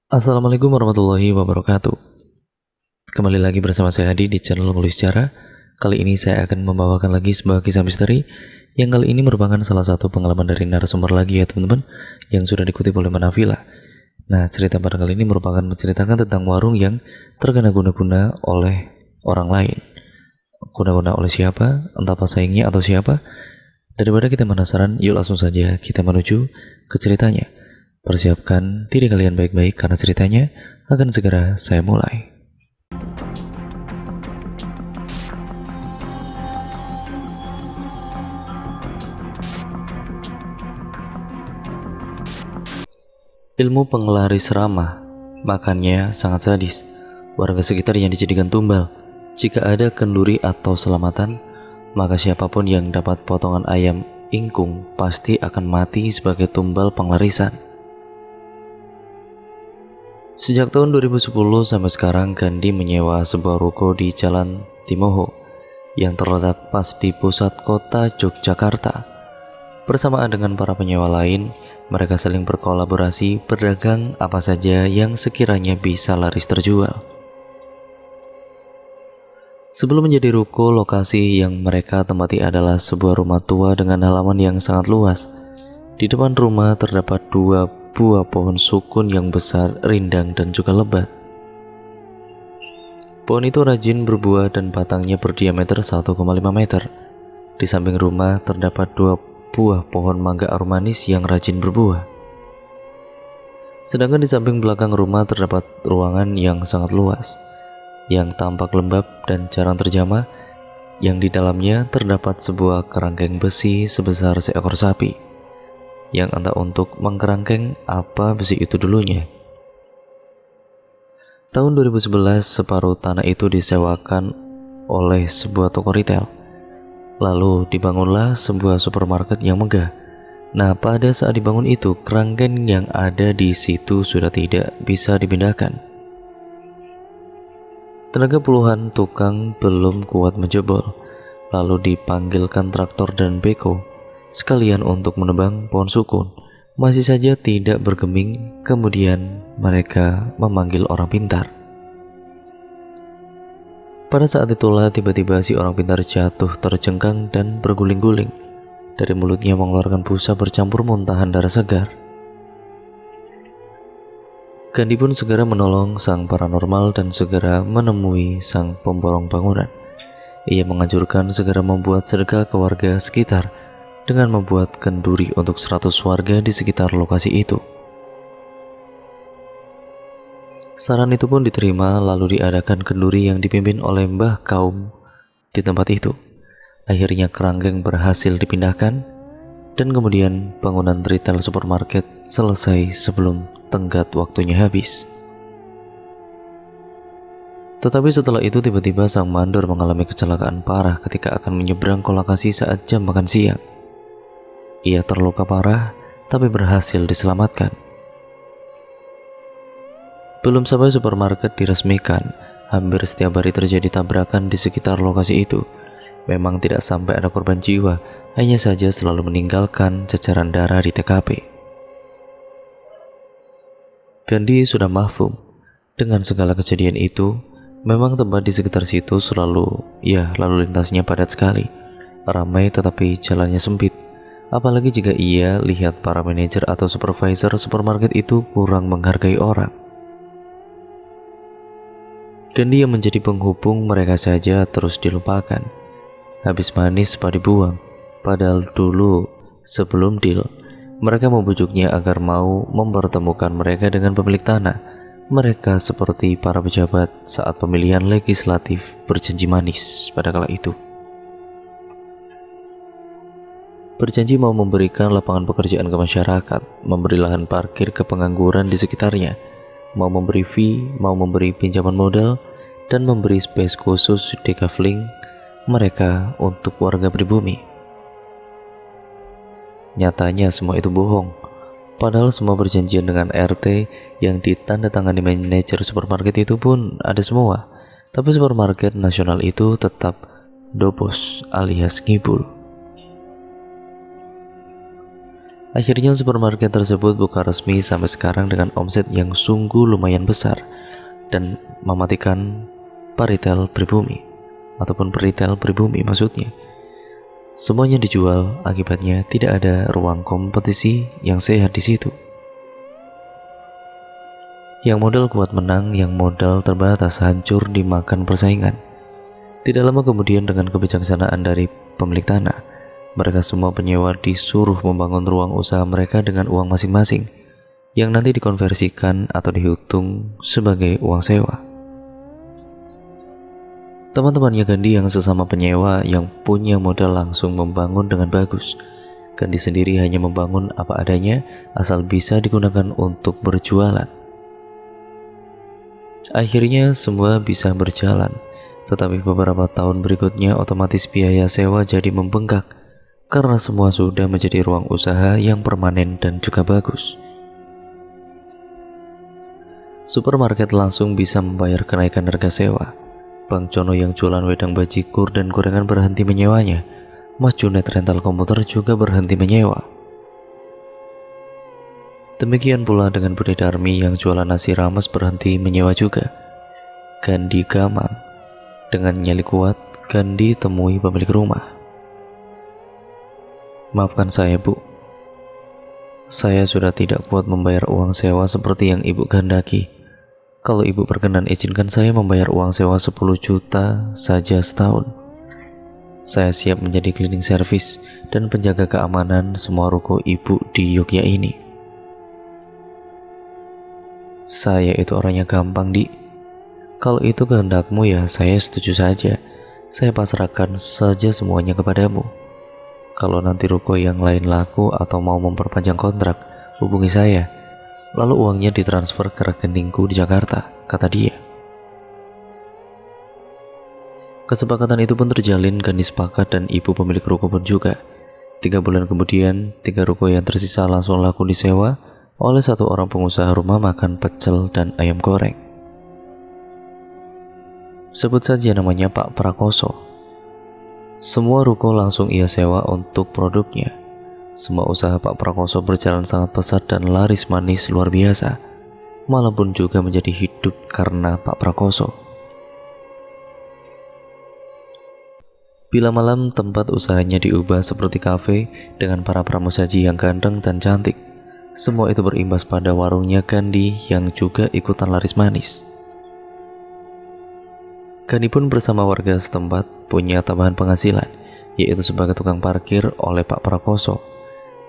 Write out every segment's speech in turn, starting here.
Assalamualaikum warahmatullahi wabarakatuh. Kembali lagi bersama saya Adi di channel Nulis Sejarah. Kali ini saya akan membawakan lagi sebuah kisah misteri yang kali ini merupakan salah satu pengalaman dari narasumber lagi ya teman-teman, yang sudah dikutip oleh Manavila. Nah, cerita pada kali ini merupakan menceritakan tentang warung yang terkena guna-guna oleh orang lain. Guna-guna oleh siapa? Entah pesaingnya atau siapa? Daripada kita penasaran, yuk langsung saja kita menuju ke ceritanya. Persiapkan diri kalian baik-baik karena ceritanya akan segera saya mulai. Ilmu penglaris ramah, makannya sangat sadis. Warga sekitar yang dijadikan tumbal. Jika ada kenduri atau selamatan, maka siapapun yang dapat potongan ayam ingkung pasti akan mati sebagai tumbal penglarisan. Sejak tahun 2010 sampai sekarang, Gandhi menyewa sebuah ruko di Jalan Timoho yang terletak pas di pusat kota Yogyakarta. Bersamaan dengan para penyewa lain, mereka saling berkolaborasi berdagang apa saja yang sekiranya bisa laris terjual. Sebelum menjadi ruko, lokasi yang mereka tempati adalah sebuah rumah tua dengan halaman yang sangat luas. Di depan rumah terdapat dua buah pohon sukun yang besar, rindang, dan juga lebat. Pohon itu rajin berbuah dan batangnya berdiameter 1,5 meter. Di samping rumah terdapat dua buah pohon mangga aromanis yang rajin berbuah. Sedangkan di samping belakang rumah terdapat ruangan yang sangat luas, yang tampak lembab dan jarang terjamah, yang di dalamnya terdapat sebuah kerangkeng besi sebesar seekor sapi, yang entah untuk mengkerangkeng apa besi itu dulunya. Tahun 2011, separuh tanah itu disewakan oleh sebuah toko retail. Lalu dibangunlah sebuah supermarket yang megah. Nah, pada saat dibangun itu, kerangkeng yang ada di situ sudah tidak bisa dipindahkan. Tenaga puluhan tukang belum kuat menjebol. Lalu dipanggilkan traktor dan beko sekalian untuk menebang pohon sukun. Masih saja tidak bergeming. Kemudian mereka memanggil orang pintar. Pada saat itulah tiba-tiba si orang pintar jatuh terjengkang dan berguling-guling. Dari mulutnya mengeluarkan busa bercampur muntahan darah segar. Gandhi pun segera menolong sang paranormal dan segera menemui sang pemborong bangunan. Ia menganjurkan segera membuat sedekah ke warga sekitar dengan membuat kenduri untuk 100 warga di sekitar lokasi itu. Saran itu pun diterima, lalu diadakan kenduri yang dipimpin oleh Mbah Kaum di tempat itu. Akhirnya kerangkeng berhasil dipindahkan dan kemudian bangunan retail supermarket selesai sebelum tenggat waktunya habis. Tetapi setelah itu tiba-tiba sang mandor mengalami kecelakaan parah ketika akan menyeberang ke lokasi saat jam makan siang. Ia terluka parah, tapi berhasil diselamatkan. Belum sampai supermarket diresmikan, hampir setiap hari terjadi tabrakan di sekitar lokasi itu. Memang tidak sampai ada korban jiwa, hanya saja selalu meninggalkan cecaran darah di TKP. Gandhi sudah mafhum dengan segala kejadian itu. Memang tempat di sekitar situ lalu lintasnya padat sekali, ramai tetapi jalannya sempit. Apalagi jika ia lihat para manajer atau supervisor supermarket itu kurang menghargai orang. Gandhi yang menjadi penghubung mereka saja terus dilupakan. Habis manis pada dibuang. Padahal dulu sebelum deal, mereka membujuknya agar mau mempertemukan mereka dengan pemilik tanah. Mereka seperti para pejabat saat pemilihan legislatif berjanji manis pada kala itu. Berjanji mau memberikan lapangan pekerjaan ke masyarakat, memberi lahan parkir ke pengangguran di sekitarnya, mau memberi fee, mau memberi pinjaman modal, dan memberi space khusus decoupling mereka untuk warga pribumi. Nyatanya semua itu bohong. Padahal semua perjanjian dengan RT yang ditandatangani manajer supermarket itu pun ada semua. Tapi supermarket nasional itu tetap dobos alias ngibul. Akhirnya supermarket tersebut buka resmi sampai sekarang dengan omset yang sungguh lumayan besar dan mematikan peritel pribumi ataupun peritel pribumi maksudnya. Semuanya dijual, akibatnya tidak ada ruang kompetisi yang sehat di situ. Yang modal kuat menang, yang modal terbatas hancur dimakan persaingan. Tidak lama kemudian dengan kebijaksanaan dari pemilik tanah, mereka semua penyewa disuruh membangun ruang usaha mereka dengan uang masing-masing, yang nanti dikonversikan atau dihitung sebagai uang sewa. Teman-temannya Gandhi yang sesama penyewa yang punya modal langsung membangun dengan bagus. Gandhi sendiri hanya membangun apa adanya asal bisa digunakan untuk berjualan. Akhirnya semua bisa berjalan, tetapi beberapa tahun berikutnya otomatis biaya sewa jadi membengkak karena semua sudah menjadi ruang usaha yang permanen dan juga bagus. Supermarket langsung bisa membayar kenaikan harga sewa. Bang Jono yang jualan wedang bajigur dan gorengan berhenti menyewanya. Mas Junet rental komputer juga berhenti menyewa. Demikian pula dengan Budi Darmi yang jualan nasi rames berhenti menyewa juga. Gandhi gamang. Dengan nyali kuat, Gandhi temui pemilik rumah. Maafkan saya, Bu. Saya sudah tidak kuat membayar uang sewa seperti yang Ibu kehendaki. Kalau Ibu berkenan izinkan saya membayar uang sewa 10 juta saja setahun. Saya siap menjadi cleaning service dan penjaga keamanan semua ruko Ibu di Yogyakarta ini. Saya itu orangnya gampang, Di. Kalau itu kehendakmu ya saya setuju saja. Saya pasrahkan saja semuanya kepadamu. Kalau nanti ruko yang lain laku atau mau memperpanjang kontrak, hubungi saya. Lalu uangnya ditransfer ke rekeningku di Jakarta, kata dia. Kesepakatan itu pun terjalin, Gandhi sepakat dan ibu pemilik ruko pun juga. 3 bulan kemudian, 3 ruko yang tersisa langsung laku disewa oleh satu orang pengusaha rumah makan pecel dan ayam goreng. Sebut saja namanya Pak Prakoso. Semua ruko langsung ia sewa untuk produknya. Semua usaha Pak Prakoso berjalan sangat pesat dan laris manis luar biasa. Malam pun juga menjadi hidup karena Pak Prakoso. Bila malam tempat usahanya diubah seperti kafe dengan para pramusaji yang ganteng dan cantik. Semua itu berimbas pada warungnya Gandhi yang juga ikutan laris manis. Gandhi pun bersama warga setempat punya tambahan penghasilan, yaitu sebagai tukang parkir oleh Pak Prakoso.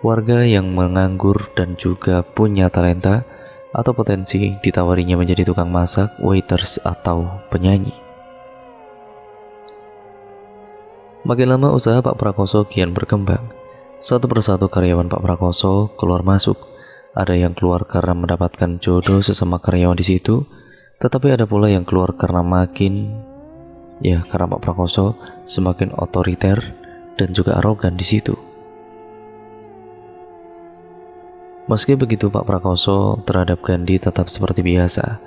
Warga yang menganggur dan juga punya talenta atau potensi ditawarinya menjadi tukang masak, waiters, atau penyanyi. Makin lama usaha Pak Prakoso kian berkembang. Satu persatu karyawan Pak Prakoso keluar masuk. Ada yang keluar karena mendapatkan jodoh sesama karyawan di situ, tetapi ada pula yang keluar karena karena Pak Prakoso semakin otoriter dan juga arogan di situ. Meski begitu, Pak Prakoso terhadap Gandhi tetap seperti biasa.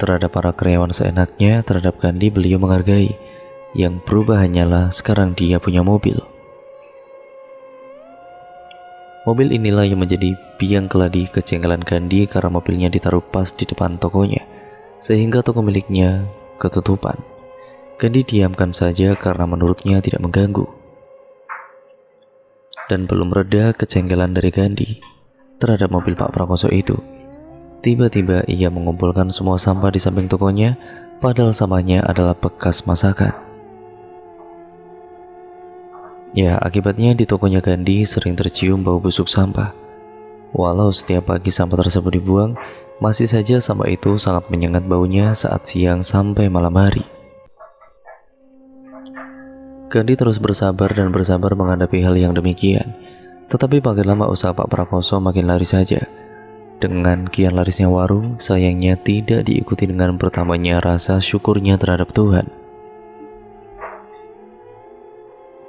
Terhadap para karyawan seenaknya, terhadap Gandhi beliau menghargai. Yang berubah hanyalah sekarang dia punya mobil. Mobil inilah yang menjadi biang keladi kejengkelan Gandhi karena mobilnya ditaruh pas di depan tokonya, sehingga toko miliknya ketutupan. Gandhi diamkan saja karena menurutnya tidak mengganggu. Dan belum reda kejengkelan dari Gandhi terhadap mobil Pak Prakoso itu, tiba-tiba ia mengumpulkan semua sampah di samping tokonya, padahal sampahnya adalah bekas masakan. Ya, akibatnya di tokonya Gandhi sering tercium bau busuk sampah. Walau setiap pagi sampah tersebut dibuang, masih saja sampah itu sangat menyengat baunya saat siang sampai malam hari. Gandhi terus bersabar dan bersabar menghadapi hal yang demikian. Tetapi makin lama usaha Pak Prakoso makin laris saja. Dengan kian larisnya warung, sayangnya tidak diikuti dengan bertambahnya rasa syukurnya terhadap Tuhan.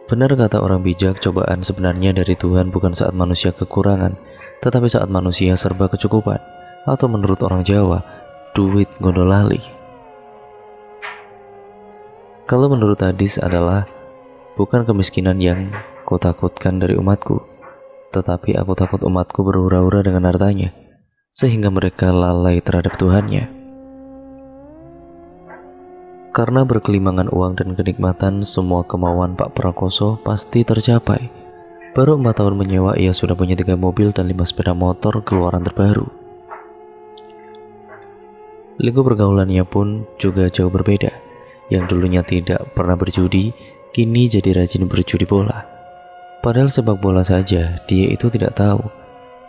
Benar kata orang bijak, cobaan sebenarnya dari Tuhan bukan saat manusia kekurangan, tetapi saat manusia serba kecukupan, atau menurut orang Jawa, duit gondolali. Kalau menurut hadis adalah, bukan kemiskinan yang kutakutkan dari umatku, tetapi aku takut umatku berhura-hura dengan hartanya, sehingga mereka lalai terhadap Tuhannya. Karena berkelimangan uang dan kenikmatan, semua kemauan Pak Prakoso pasti tercapai. Baru 4 tahun menyewa, ia sudah punya 3 mobil dan 5 sepeda motor keluaran terbaru. Lingkup pergaulannya pun juga jauh berbeda. Yang dulunya tidak pernah berjudi, kini jadi rajin berjudi bola. Padahal sepak bola saja dia itu tidak tahu.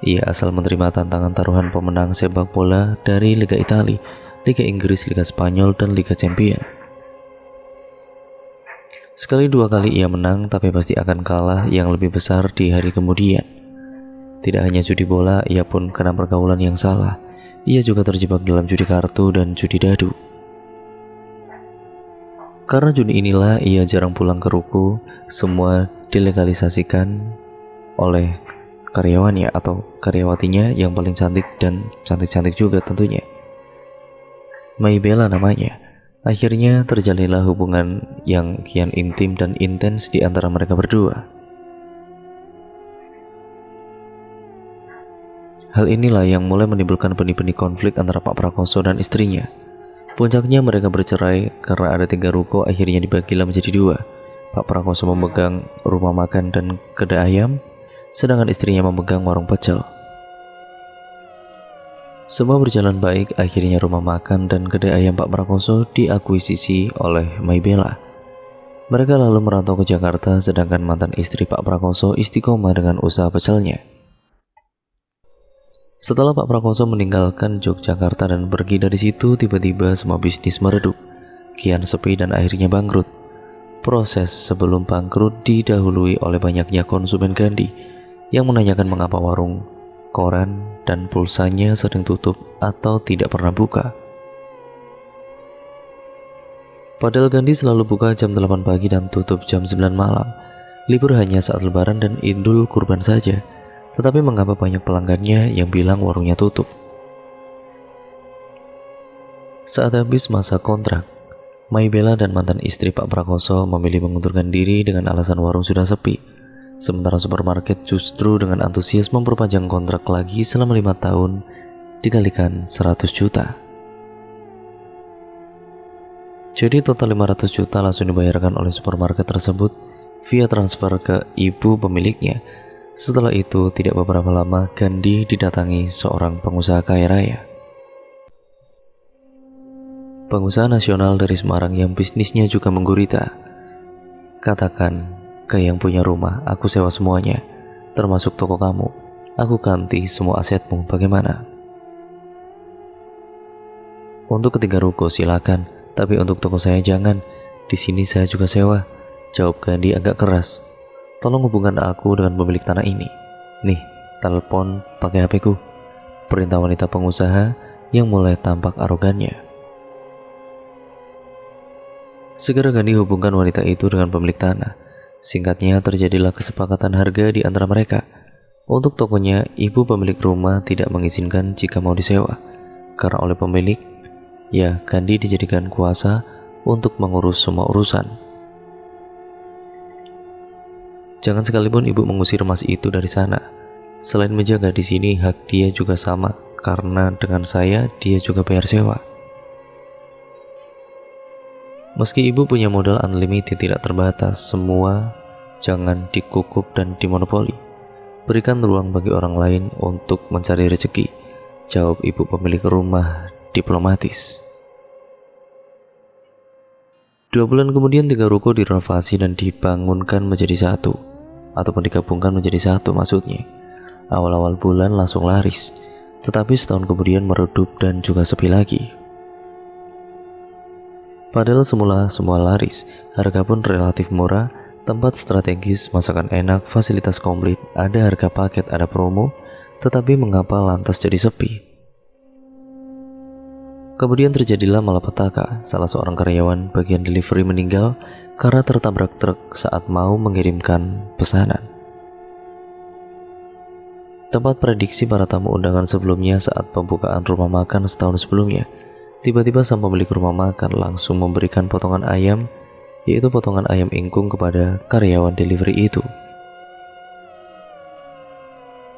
Ia asal menerima tantangan taruhan pemenang sepak bola dari Liga Italia, Liga Inggris, Liga Spanyol, dan Liga Champion. Sekali 2 kali ia menang, tapi pasti akan kalah yang lebih besar di hari kemudian. Tidak hanya judi bola, ia pun kena pergaulan yang salah. Ia juga terjebak dalam judi kartu dan judi dadu. Karena judi inilah ia jarang pulang ke ruko, semua dilegalisasikan oleh karyawannya atau karyawatinya yang paling cantik dan cantik-cantik juga tentunya. Maybella namanya. Akhirnya terjalinlah hubungan yang kian intim dan intens di antara mereka berdua. Hal inilah yang mulai menimbulkan benih-benih konflik antara Pak Prakoso dan istrinya. Puncaknya mereka bercerai karena ada 3 ruko akhirnya dibagilah menjadi 2. Pak Prakoso memegang rumah makan dan kedai ayam, sedangkan istrinya memegang warung pecel. Semua berjalan baik, akhirnya rumah makan dan kedai ayam Pak Prakoso diakuisisi oleh Maybella. Mereka lalu merantau ke Jakarta, sedangkan mantan istri Pak Prakoso istiqomah dengan usaha pecelnya. Setelah Pak Prakoso meninggalkan Yogyakarta dan pergi dari situ, tiba-tiba semua bisnis meredup, kian sepi dan akhirnya bangkrut. Proses sebelum bangkrut didahului oleh banyaknya konsumen Gandhi yang menanyakan mengapa warung koran dan pulsanya sering tutup atau tidak pernah buka. Padahal Gandhi selalu buka jam 8 pagi dan tutup jam 9 malam. Libur hanya saat lebaran dan Idul Kurban saja. Tetapi mengapa banyak pelanggannya yang bilang warungnya tutup? Saat habis masa kontrak, Maybella dan mantan istri Pak Prakoso memilih mengundurkan diri dengan alasan warung sudah sepi. Sementara supermarket justru dengan antusias memperpanjang kontrak lagi selama 5 tahun dikalikan 100 juta. Jadi total 500 juta langsung dibayarkan oleh supermarket tersebut via transfer ke ibu pemiliknya. Setelah itu tidak beberapa lama Gandhi didatangi seorang pengusaha kaya raya. Pengusaha nasional dari Semarang yang bisnisnya juga menggurita. Katakan ke yang punya rumah, aku sewa semuanya, termasuk toko kamu. Aku ganti semua asetmu, bagaimana? Untuk ketiga ruko silakan, tapi untuk toko saya jangan. Di sini saya juga sewa, jawab Gandhi agak keras. Tolong hubungkan aku dengan pemilik tanah ini. Nih, telepon pakai HP ku, perintah wanita pengusaha yang mulai tampak arogannya. Segera Gandhi hubungkan wanita itu dengan pemilik tanah. Singkatnya terjadilah kesepakatan harga di antara mereka. Untuk tokonya, ibu pemilik rumah tidak mengizinkan jika mau disewa. Karena oleh pemilik, ya Gandhi dijadikan kuasa untuk mengurus semua urusan. Jangan sekalipun ibu mengusir mas itu dari sana. Selain menjaga di sini, hak dia juga sama. Karena dengan saya, dia juga bayar sewa. Meski ibu punya modal unlimited tidak terbatas, semua jangan dikukup dan dimonopoli. Berikan ruang bagi orang lain untuk mencari rezeki, jawab ibu pemilik rumah diplomatis. 2 bulan kemudian 3 ruko direnovasi dan dibangunkan menjadi satu, ataupun digabungkan menjadi satu maksudnya. Awal-awal bulan langsung laris, tetapi setahun kemudian meredup dan juga sepi lagi. Padahal semua laris, harga pun relatif murah, tempat strategis, masakan enak, fasilitas komplit, ada harga paket, ada promo, tetapi mengapa lantas jadi sepi? Kemudian terjadilah malapetaka, salah seorang karyawan bagian delivery meninggal karena tertabrak truk saat mau mengirimkan pesanan. Tempat prediksi para tamu undangan sebelumnya saat pembukaan rumah makan setahun sebelumnya. Tiba-tiba sang pemilik rumah makan langsung memberikan potongan ayam, yaitu potongan ayam ingkung kepada karyawan delivery itu.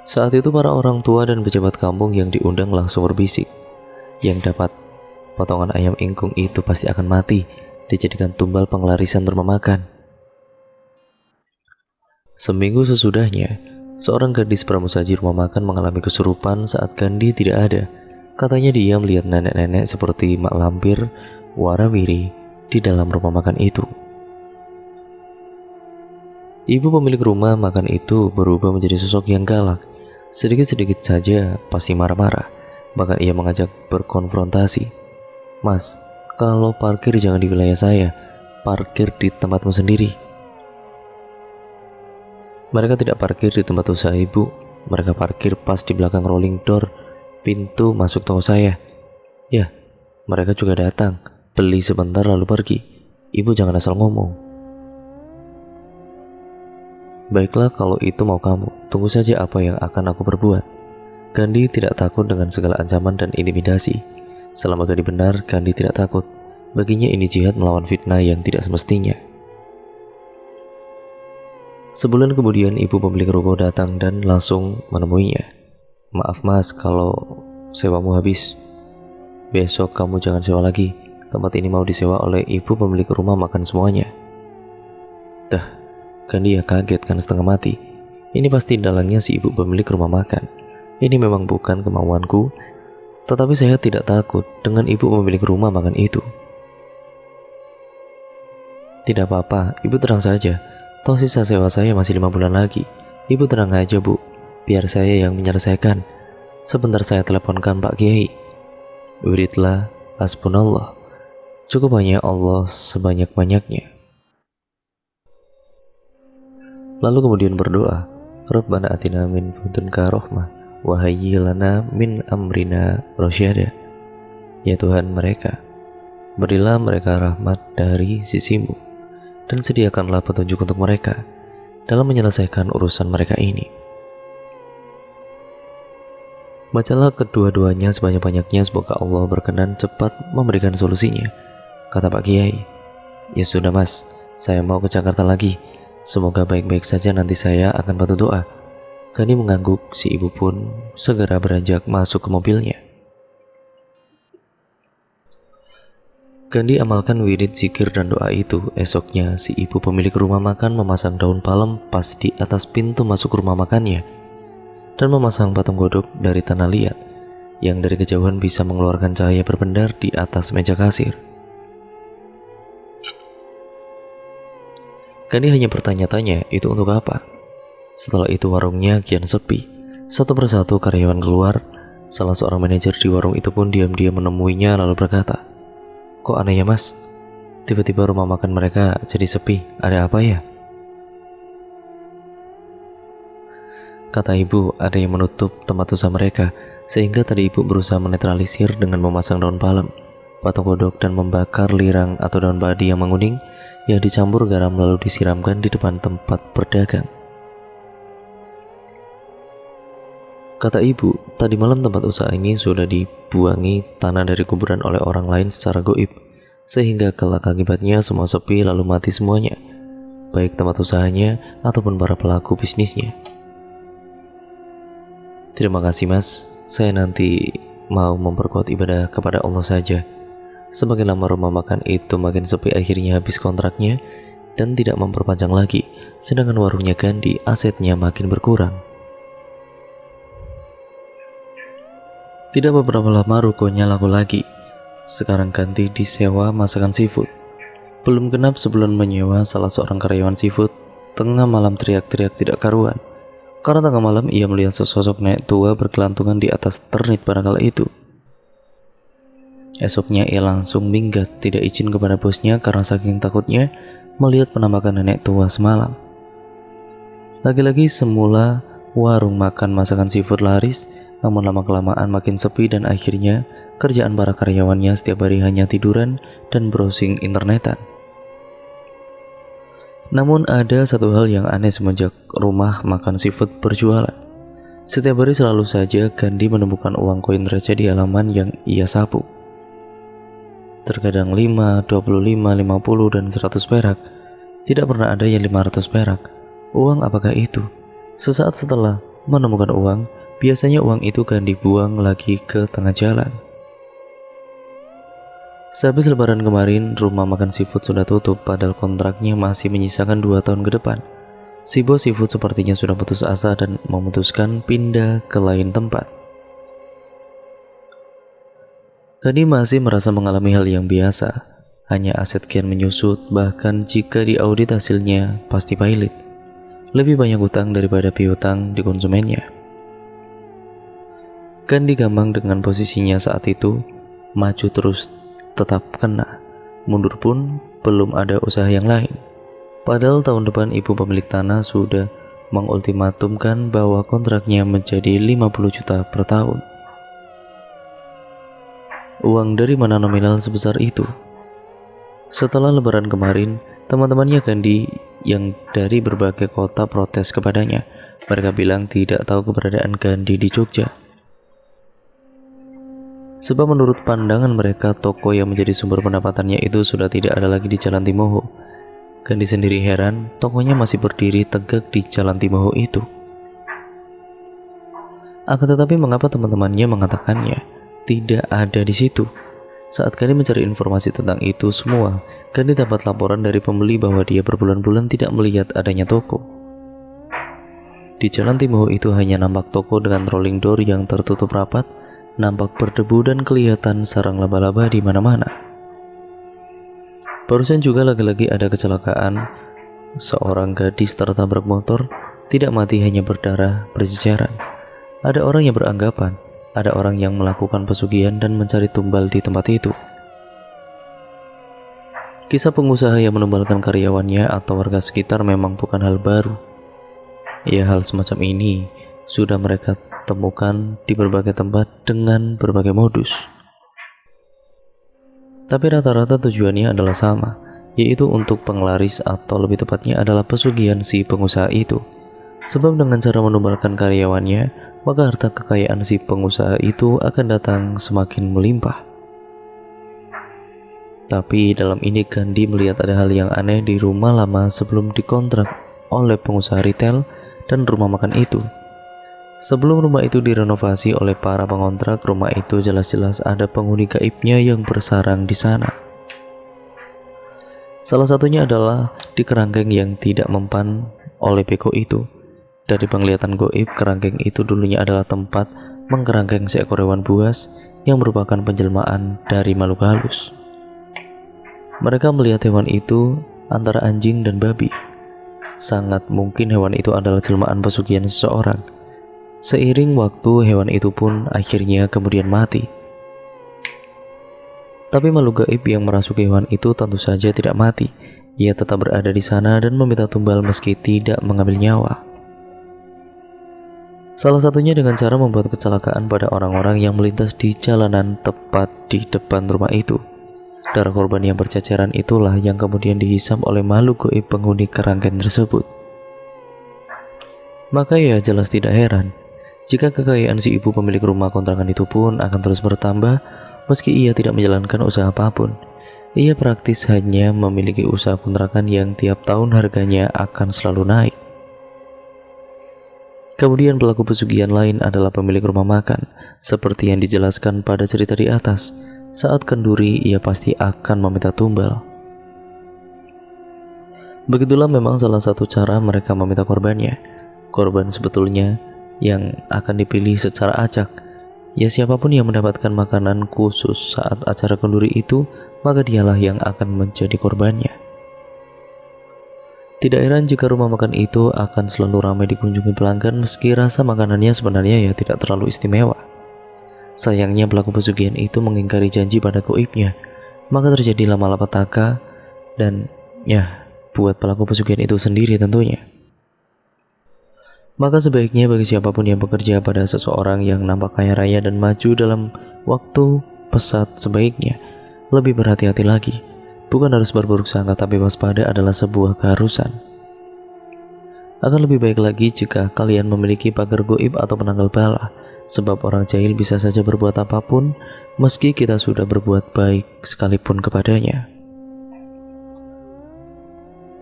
Saat itu para orang tua dan pejabat kampung yang diundang langsung berbisik, yang dapat potongan ayam ingkung itu pasti akan mati, dijadikan tumbal penglarisan rumah makan. Seminggu sesudahnya, seorang gadis pramusaji rumah makan mengalami kesurupan saat Gandhi tidak ada. Katanya dia melihat nenek-nenek seperti mak lampir, warawiri di dalam rumah makan itu. Ibu pemilik rumah makan itu berubah menjadi sosok yang galak. Sedikit-sedikit saja pasti marah-marah. Bahkan ia mengajak berkonfrontasi. "Mas, kalau parkir jangan di wilayah saya, parkir di tempatmu sendiri." Mereka tidak parkir di tempat usaha ibu, mereka parkir pas di belakang rolling door, pintu masuk toko saya. Ya, mereka juga datang, beli sebentar lalu pergi. Ibu jangan asal ngomong. Baiklah kalau itu mau kamu, tunggu saja apa yang akan aku perbuat. Gandhi tidak takut dengan segala ancaman dan intimidasi. Selama Gandhi benar, Gandhi tidak takut. Baginya ini jihad melawan fitnah yang tidak semestinya. Sebulan kemudian ibu pemilik ruko datang dan langsung menemuinya. "Maaf mas, kalau sewamu habis. Besok kamu jangan sewa lagi. Tempat ini mau disewa oleh ibu pemilik rumah makan semuanya." Dah, kan dia kaget kan setengah mati. Ini pasti dalangnya si ibu pemilik rumah makan. Ini memang bukan kemauanku, tetapi saya tidak takut dengan ibu pemilik rumah makan itu. "Tidak apa-apa, ibu tenang saja. Toh sisa sewa saya masih 5 bulan lagi. Ibu tenang aja bu, biar saya yang menyelesaikan. Sebentar saya teleponkan Pak Kiai. Wiridlah hasbunallah. Cukup hanya Allah sebanyak-banyaknya." Lalu kemudian berdoa, "Rabbana atina min ladunka rahmah wa hayyi lana min amrina rasyada." Ya Tuhan mereka, berilah mereka rahmat dari sisimu dan sediakanlah petunjuk untuk mereka dalam menyelesaikan urusan mereka ini. Bacalah kedua-duanya sebanyak-banyaknya, semoga Allah berkenan cepat memberikan solusinya. Kata Pak Kiai, "Ya sudah mas, saya mau ke Jakarta lagi. Semoga baik-baik saja, nanti saya akan bantu doa." Gandhi mengangguk, si ibu pun segera beranjak masuk ke mobilnya. Gandhi amalkan wirid, zikir, dan doa itu. Esoknya, si ibu pemilik rumah makan memasang daun palem pas di atas pintu masuk rumah makannya dan memasang patung godok dari tanah liat yang dari kejauhan bisa mengeluarkan cahaya berbendar di atas meja kasir. Gandhi hanya bertanya-tanya, itu untuk apa? Setelah itu warungnya kian sepi. Satu persatu karyawan keluar. Salah seorang manajer di warung itu pun diam-diam menemuinya lalu berkata, "Kok aneh ya mas? Tiba-tiba rumah makan mereka jadi sepi, ada apa ya?" Kata ibu, ada yang menutup tempat usaha mereka, sehingga tadi ibu berusaha menetralisir dengan memasang daun palem, patung godok, dan membakar lirang atau daun badi yang menguning yang dicampur garam lalu disiramkan di depan tempat berdagang. Kata ibu, tadi malam tempat usaha ini sudah dibuangi tanah dari kuburan oleh orang lain secara goib, sehingga kelak akibatnya semua sepi lalu mati semuanya, baik tempat usahanya ataupun para pelaku bisnisnya. "Terima kasih mas, saya nanti mau memperkuat ibadah kepada Allah saja." Semakin lama rumah makan itu makin sepi, akhirnya habis kontraknya dan tidak memperpanjang lagi, sedangkan warungnya Gandhi asetnya makin berkurang. Tidak beberapa lama rukonya laku lagi. Sekarang Gandhi disewa masakan seafood. Belum genap sebulan menyewa, salah seorang karyawan seafood tengah malam teriak-teriak tidak karuan. Karena tengah malam ia melihat sesosok nenek tua bergelantungan di atas ternit pada kala itu. Esoknya ia langsung minggat, tidak izin kepada bosnya karena saking takutnya melihat penampakan nenek tua semalam. Lagi-lagi semula warung makan masakan seafood laris, namun lama-kelamaan makin sepi dan akhirnya kerjaan para karyawannya setiap hari hanya tiduran dan browsing internetan. Namun ada satu hal yang aneh semenjak rumah makan seafood berjualan. Setiap hari selalu saja Gandhi menemukan uang koin receh di halaman yang ia sapu. Terkadang 5, 25, 50, dan 100 perak. Tidak pernah ada yang 500 perak. Uang apakah itu? Sesaat setelah menemukan uang, biasanya uang itu akan dibuang lagi ke tengah jalan. Sehabis lebaran kemarin, rumah makan seafood sudah tutup padahal kontraknya masih menyisakan 2 tahun ke depan. Si bos seafood sepertinya sudah putus asa dan memutuskan pindah ke lain tempat. Kadi masih merasa mengalami hal yang biasa, hanya aset kian menyusut, bahkan jika diaudit hasilnya pasti pailit. Lebih banyak utang daripada piutang di konsumennya. Kandi gamang dengan posisinya saat itu, maju terus tetap kena, mundur pun belum ada usaha yang lain. Padahal tahun depan ibu pemilik tanah sudah mengultimatumkan bahwa kontraknya menjadi 50 juta per tahun. Uang dari mana nominal sebesar itu? Setelah lebaran kemarin, teman-temannya Kandi yang dari berbagai kota protes kepadanya. Mereka bilang tidak tahu keberadaan Kandi di Jogja. Sebab menurut pandangan mereka, toko yang menjadi sumber pendapatannya itu sudah tidak ada lagi di Jalan Timoho. Kandi sendiri heran, tokonya masih berdiri tegak di Jalan Timoho itu. Akan tetapi mengapa teman-temannya mengatakannya tidak ada di situ? Saat Kandi mencari informasi tentang itu semua, Kandi dapat laporan dari pembeli bahwa dia berbulan-bulan tidak melihat adanya toko. Di Jalan Timoho itu hanya nampak toko dengan rolling door yang tertutup rapat, nampak berdebu dan kelihatan sarang laba-laba di mana-mana. Barusan juga lagi-lagi ada kecelakaan. Seorang gadis tertabrak motor, tidak mati hanya berdarah berjejaran. Ada orang yang beranggapan ada orang yang melakukan pesugihan dan mencari tumbal di tempat itu. Kisah pengusaha yang menumbalkan karyawannya atau warga sekitar memang bukan hal baru. Ya, hal semacam ini sudah mereka temukan di berbagai tempat dengan berbagai modus. Tapi rata-rata tujuannya adalah sama, yaitu untuk penglaris atau lebih tepatnya adalah pesugihan si pengusaha itu. Sebab dengan cara menumbalkan karyawannya, maka harta kekayaan si pengusaha itu akan datang semakin melimpah. Tapi dalam ini Kandi melihat ada hal yang aneh di rumah lama sebelum dikontrak oleh pengusaha retail dan rumah makan itu. Sebelum rumah itu direnovasi oleh para pengontrak, rumah itu jelas-jelas ada penghuni gaibnya yang bersarang di sana. Salah satunya adalah di kerangkeng yang tidak mempan oleh beko itu. Dari penglihatan goib, kerangkeng itu dulunya adalah tempat mengkerangkeng seekor hewan buas yang merupakan penjelmaan dari makhluk halus. Mereka melihat hewan itu antara anjing dan babi. Sangat mungkin hewan itu adalah jelmaan pesugihan seseorang. Seiring waktu, hewan itu pun akhirnya kemudian mati. Tapi makhluk gaib yang merasuki hewan itu tentu saja tidak mati. Ia tetap berada di sana dan meminta tumbal meski tidak mengambil nyawa. Salah satunya dengan cara membuat kecelakaan pada orang-orang yang melintas di jalanan tepat di depan rumah itu. Darah korban yang berceceran itulah yang kemudian dihisap oleh makhluk gaib penghuni kerangkeng tersebut. Maka ya jelas tidak heran jika kekayaan si ibu pemilik rumah kontrakan itu pun akan terus bertambah meski ia tidak menjalankan usaha apapun. Ia praktis hanya memiliki usaha kontrakan yang tiap tahun harganya akan selalu naik. Kemudian pelaku pesugihan lain adalah pemilik rumah makan. Seperti yang dijelaskan pada cerita di atas, saat kenduri ia pasti akan meminta tumbal. Begitulah memang salah satu cara mereka meminta korbannya. Korban sebetulnya yang akan dipilih secara acak. Ya, siapapun yang mendapatkan makanan khusus saat acara kenduri itu, maka dialah yang akan menjadi korbannya. Tidak heran jika rumah makan itu akan selalu ramai dikunjungi pelanggan meski rasa makanannya sebenarnya ya tidak terlalu istimewa. Sayangnya pelaku pesugihan itu mengingkari janji pada goibnya, maka terjadilah malapetaka dan ya buat pelaku pesugihan itu sendiri tentunya. Maka sebaiknya bagi siapapun yang bekerja pada seseorang yang nampak kaya raya dan maju dalam waktu pesat, sebaiknya lebih berhati-hati lagi. Bukan harus berburuk sangka, tapi waspada adalah sebuah keharusan. Akan lebih baik lagi jika kalian memiliki pagar goib atau penanggal bala, sebab orang jahil bisa saja berbuat apapun meski kita sudah berbuat baik sekalipun kepadanya.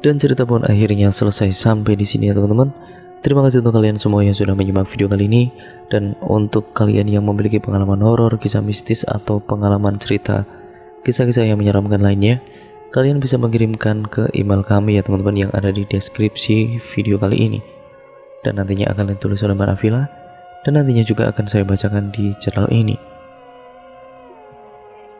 Dan cerita pun akhirnya selesai sampai di sini ya teman-teman. Terima kasih untuk kalian semua yang sudah menyimak video kali ini. Dan untuk kalian yang memiliki pengalaman horor, kisah mistis, atau pengalaman cerita kisah-kisah yang menyeramkan lainnya, kalian bisa mengirimkan ke email kami ya teman-teman, yang ada di deskripsi video kali ini. Dan nantinya akan ditulis oleh Mbak Nafila, dan nantinya juga akan saya bacakan di channel ini.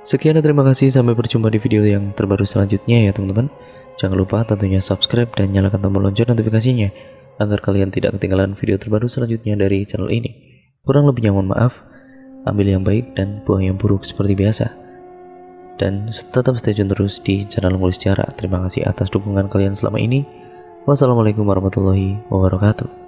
Sekian dan terima kasih, sampai berjumpa di video yang terbaru selanjutnya ya teman-teman. Jangan lupa tentunya subscribe dan nyalakan tombol lonceng notifikasinya, agar kalian tidak ketinggalan video terbaru selanjutnya dari channel ini. Kurang lebihnya mohon maaf, ambil yang baik dan buang yang buruk seperti biasa. Dan tetap stay tune terus di channel Ngulis Sejarah. Terima kasih atas dukungan kalian selama ini. Wassalamualaikum warahmatullahi wabarakatuh.